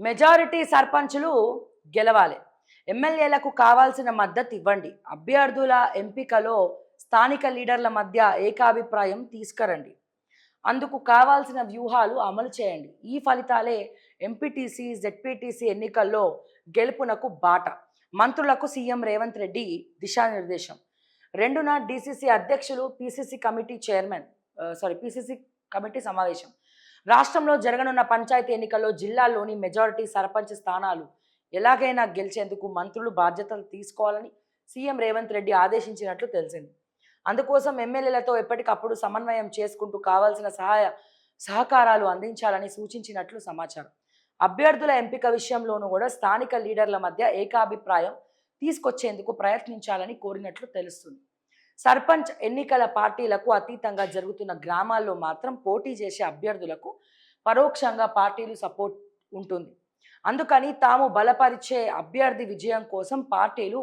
Majority సర్పంచులు గెలవాలి. ఎమ్మెల్యేలకు కావాల్సిన మద్దతు ఇవ్వండి. అభ్యర్థుల ఎంపికలో స్థానిక లీడర్ల మధ్య ఏకాభిప్రాయం తీసుకురండి. అందుకు కావాల్సిన వ్యూహాలు అమలు చేయండి. ఈ ఫలితాలే ఎంపీటీసీ, జెడ్పీటీసీ ఎన్నికల్లో గెలుపునకు బాట. మంత్రులకు సీఎం రేవంత్ రెడ్డి దిశానిర్దేశం. 2న డీసీసీ అధ్యక్షులు PCC committee chairman PCC committee సమావేశం. రాష్ట్రంలో జరగనున్న పంచాయతీ ఎన్నికల్లో జిల్లాల్లోని మెజారిటీ సర్పంచ్ స్థానాలు ఎలాగైనా గెలిచేందుకు మంత్రులు బాధ్యతలు తీసుకోవాలని సీఎం రేవంత్ రెడ్డి ఆదేశించినట్లు తెలిసింది. అందుకోసం ఎమ్మెల్యేలతో ఎప్పటికప్పుడు సమన్వయం చేసుకుంటూ కావాల్సిన సహకారాలు అందించాలని సూచించినట్లు సమాచారం. అభ్యర్థుల ఎంపిక విషయంలోనూ కూడా స్థానిక లీడర్ల మధ్య ఏకాభిప్రాయం తీసుకొచ్చేందుకు ప్రయత్నించాలని కోరినట్లు తెలుస్తుంది. సర్పంచ్ ఎన్నికల పార్టీలకు అతీతంగా జరుగుతున్న గ్రామాల్లో మాత్రం పోటీ చేసే అభ్యర్థులకు పరోక్షంగా పార్టీలు సపోర్ట్ ఉంటుంది. అందుకని తాము బలపరిచే అభ్యర్థి విజయం కోసం పార్టీలు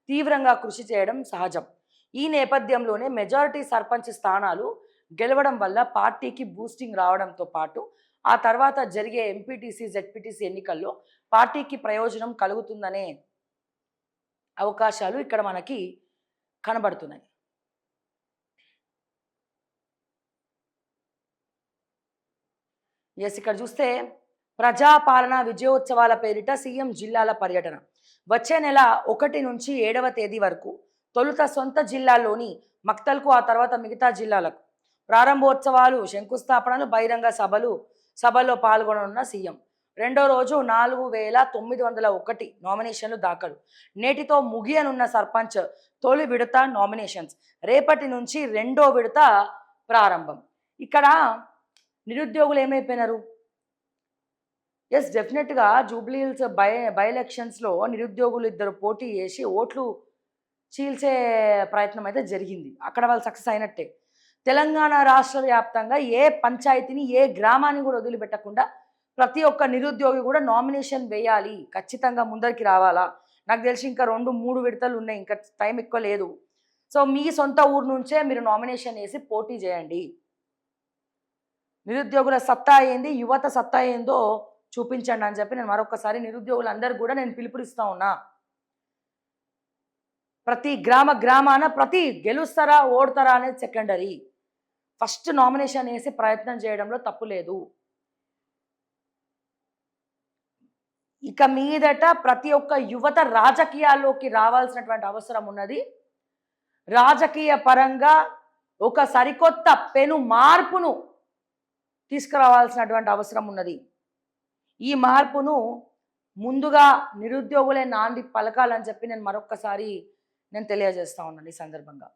తీవ్రంగా కృషి చేయడం సహజం. ఈ నేపథ్యంలోనే మెజారిటీ సర్పంచ్ స్థానాలు గెలవడం వల్ల పార్టీకి బూస్టింగ్ రావడంతో పాటు ఆ తర్వాత జరిగే ఎంపీటీసీ, జెడ్పీటీసీ ఎన్నికల్లో పార్టీకి ప్రయోజనం కలుగుతుందనే అవకాశాలు ఇక్కడ మనకి కనబడుతున్నాయి. ఇక్కడ చూస్తే ప్రజాపాలన విజయోత్సవాల పేరిట సీఎం జిల్లాల పర్యటన. వచ్చే నెల 1 నుంచి 7వ తేదీ వరకు తొలుత సొంత జిల్లాలోని మక్తల్కు, ఆ తర్వాత మిగతా జిల్లాలకు ప్రారంభోత్సవాలు, శంకుస్థాపనలు, బహిరంగ సభల్లో పాల్గొననున్న సీఎం. రెండో రోజు 4901 నామినేషన్లు దాఖలు. నేటితో ముగియనున్న సర్పంచ్ తొలి విడత నామినేషన్స్. రేపటి నుంచి రెండో విడత ప్రారంభం. ఇక్కడ నిరుద్యోగులు ఏమైపోయినారు? డెఫినెట్గా జూబ్లీ హిల్స్ బై ఎలక్షన్స్లో నిరుద్యోగులు 2 పోటీ చేసి ఓట్లు చీల్చే ప్రయత్నం అయితే జరిగింది. అక్కడ వాళ్ళు సక్సెస్ అయినట్టే. తెలంగాణ రాష్ట్ర వ్యాప్తంగా ఏ పంచాయతీని, ఏ గ్రామాన్ని కూడా వదిలిపెట్టకుండా ప్రతి ఒక్క నిరుద్యోగి కూడా నామినేషన్ వేయాలి, ఖచ్చితంగా ముందరికి రావాలా. నాకు తెలిసి ఇంకా 2-3 విడతలు ఉన్నాయి, ఇంకా టైం ఎక్కువ లేదు. సో మీ సొంత ఊరు నుంచే మీరు నామినేషన్ వేసి పోటీ చేయండి. నిరుద్యోగుల సత్తా ఏంది, యువత సత్తా ఏందో చూపించండి అని చెప్పి నేను మరొకసారి నిరుద్యోగులందరూ కూడా నేను పిలుపునిస్తా ఉన్నా. ప్రతి గ్రామాన ప్రతి గెలుస్తారా ఓడతారా అనేది సెకండరీ. ఫస్ట్ నామినేషన్ వేసి ప్రయత్నం చేయడంలో తప్పు లేదు. ఇక మీదట ప్రతి ఒక్క యువత రాజకీయాల్లోకి రావాల్సినటువంటి అవసరం ఉన్నది. రాజకీయ పరంగా ఒక సరికొత్త పెను మార్పును తీసుకురావాల్సినటువంటి అవసరం ఉన్నది. ఈ మార్పును ముందుగా నిరుద్యోగులే నాంది పలకాలని చెప్పి నేను మరొక్కసారి తెలియజేస్తా ఉన్నాను ఈ సందర్భంగా.